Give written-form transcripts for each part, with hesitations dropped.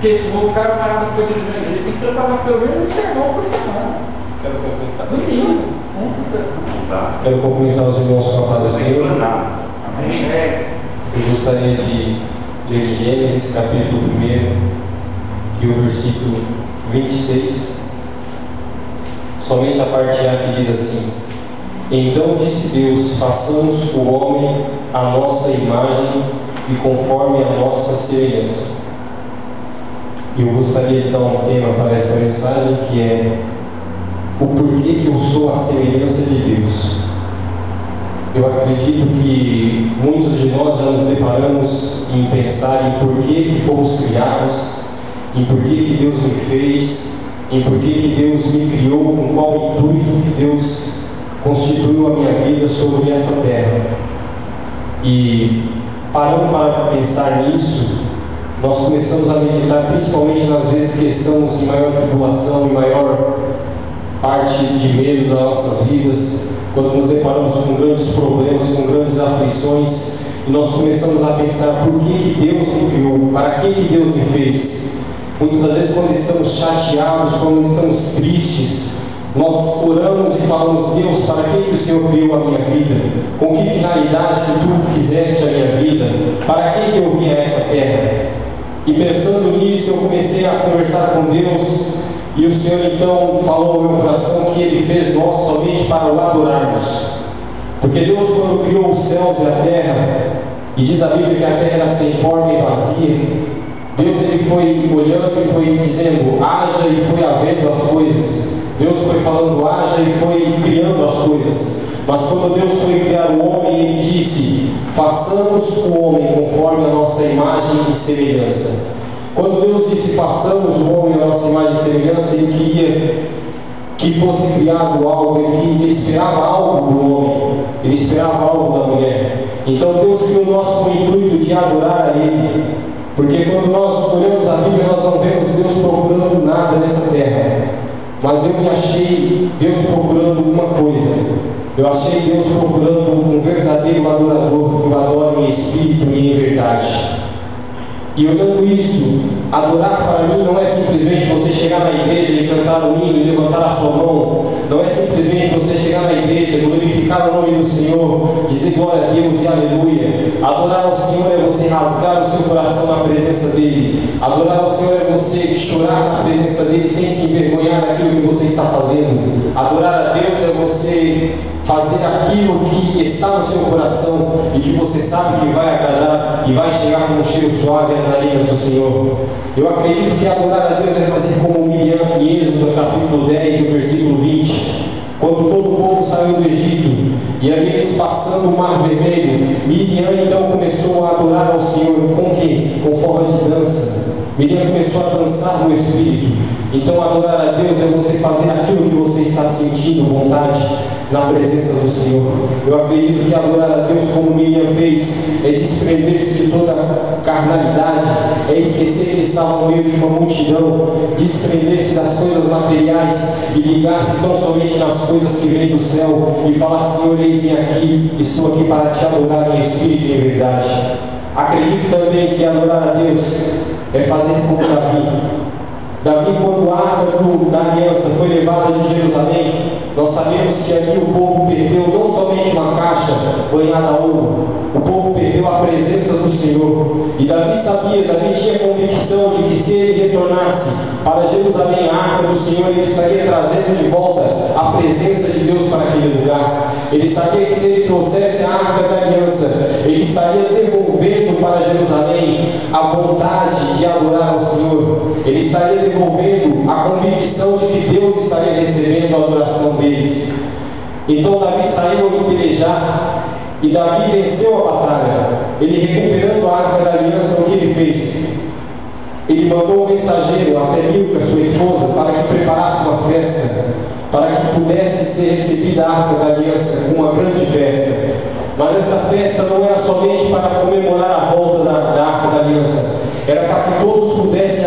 Porque esse novo cara parar nas coisas da igreja, tem que preparar pelo menos um sermão por semana. Quero complementar. No mínimo. Quero cumprimentar os irmãos com a paz do Senhor. Amém. Eu gostaria de ler em Gênesis, capítulo 1, e o versículo 26, somente a parte A que diz assim: Então disse Deus, façamos o homem à nossa imagem e conforme a nossa semelhança. E eu gostaria de dar um tema para esta mensagem, que é o porquê que eu sou a semelhança de Deus. Eu acredito que muitos de nós já nos deparamos em pensar em porquê que fomos criados, em porquê que Deus me fez, em porquê que Deus me criou, com qual intuito que Deus constituiu a minha vida sobre essa terra. E parando para pensar nisso, nós começamos a meditar principalmente nas vezes que estamos em maior tribulação, em maior parte de medo das nossas vidas, quando nos deparamos com grandes problemas, com grandes aflições, e nós começamos a pensar por que Deus me criou, para que Deus me fez. Muitas das vezes, quando estamos chateados, quando estamos tristes, nós oramos e falamos: Deus, para que o Senhor criou a minha vida? Com que finalidade que Tu fizeste a minha vida? Para que eu vim a essa terra? E pensando nisso, eu comecei a conversar com Deus, e o Senhor então falou ao meu coração que Ele fez nós somente para o adorarmos. Porque Deus, quando criou os céus e a terra, e diz a Bíblia que a terra era sem forma e vazia, Deus Ele foi olhando e foi dizendo: haja, e foi havendo as coisas. Deus foi falando: haja, e foi criando as coisas. Mas quando Deus foi criar o homem, Ele disse: façamos o homem conforme a nossa imagem e semelhança. Quando Deus disse façamos o homem a nossa imagem e semelhança, Ele queria que fosse criado algo, Ele esperava algo do homem, Ele esperava algo da mulher. Então Deus criou nós com o intuito de adorar a Ele. Porque quando nós olhamos a Bíblia, nós não vemos Deus procurando nada nessa terra. Mas eu me achei Deus procurando uma coisa. Eu achei Deus procurando um verdadeiro adorador que o adore em espírito e em verdade. E olhando isso, adorar para mim não é simplesmente você chegar na igreja e cantar o hino e levantar a sua mão. Não é simplesmente você chegar na igreja, glorificar o nome do Senhor, dizer glória a Deus e aleluia. Adorar ao Senhor é você rasgar o seu coração na presença dEle. Adorar ao Senhor é você chorar na presença dEle sem se envergonhar daquilo que você está fazendo. Adorar a Deus é você fazer aquilo que está no seu coração e que você sabe que vai agradar e vai chegar com um cheiro suave às narinas do Senhor. Eu acredito que adorar a Deus é fazer como Miriam em Êxodo capítulo 10 e o versículo 20, quando todo o povo saiu do Egito e ali eles passando o mar vermelho, Miriam então começou a adorar ao Senhor com quê? Com forma de dança. Miriam começou a dançar no Espírito. Então adorar a Deus é você fazer aquilo que você está sentindo vontade na presença do Senhor. Eu acredito que adorar a Deus como Miriam fez é desprender-se de toda carnalidade, é esquecer que estava no meio de uma multidão, desprender-se das coisas materiais e ligar-se tão somente nas coisas que vêm do céu e falar: Senhor, eis-me aqui, estou aqui para te adorar em espírito e em verdade. Acredito também que adorar a Deus é fazer como Davi. Davi, quando a arca da aliança foi levada de Jerusalém, nós sabemos que ali o povo perdeu não somente uma caixa banhada a ouro, o povo perdeu a presença do Senhor. E Davi sabia, Davi tinha convicção de que se ele retornasse para Jerusalém, a arca do Senhor, ele estaria trazendo de volta a presença de Deus para aquele lugar. Ele sabia que se ele trouxesse a arca da aliança, ele estaria devolvendo para Jerusalém a vontade de adorar ao Senhor. Ele estaria devolvendo a convicção de que Deus estaria recebendo a adoração deles. Então Davi saiu a pelejar e Davi venceu a batalha. Ele, recuperando a arca da aliança, o que ele fez? Ele mandou um mensageiro até Milca, sua esposa, para que preparasse uma festa, para que pudesse ser recebida a arca da aliança com uma grande festa. Mas essa festa não era somente para comemorar a volta da arca da aliança, era para que todos pudessem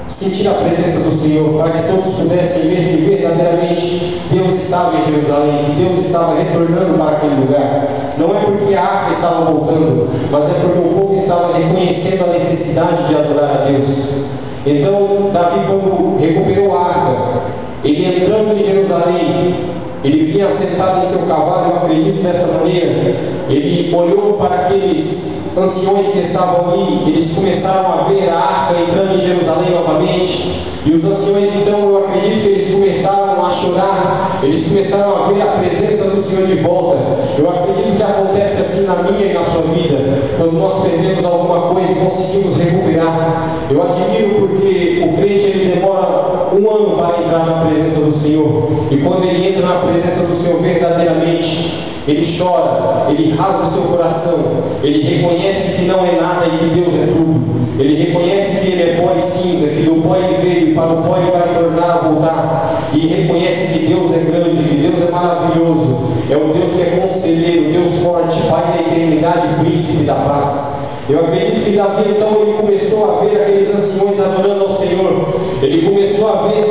sentir a presença do Senhor, para que todos pudessem ver que verdadeiramente Deus estava em Jerusalém, que Deus estava retornando para aquele lugar. Não é porque a arca estava voltando, mas é porque o povo estava reconhecendo a necessidade de adorar a Deus. Então, Davi, quando recuperou a arca, ele entrando em Jerusalém, ele vinha sentado em seu cavalo, eu acredito dessa maneira, ele olhou para aqueles anciões que estavam ali, eles começaram a ver a arca entrando em Jerusalém novamente, e os anciões, então, eu acredito que eles começaram a chorar, eles começaram a ver a presença do Senhor de volta. Eu acredito que acontece assim na minha e na sua vida, quando nós perdemos alguma coisa e conseguimos recuperar. Eu admiro porque o crente ele demora 1 ano para entrar na presença do Senhor, e quando ele entra na presença do Senhor verdadeiramente, ele chora, ele rasga o seu coração, ele reconhece que não é nada e que Deus é tudo, ele reconhece que ele é pó e cinza, que do pó ele veio e para o pó ele vai tornar a voltar, e reconhece que Deus é grande, que Deus é maravilhoso, é o Deus que é conselheiro, Deus forte, Pai da eternidade, príncipe da paz. Eu acredito que Davi então ele começou a ver aqueles anciões adorando ao Senhor, ele começou a ver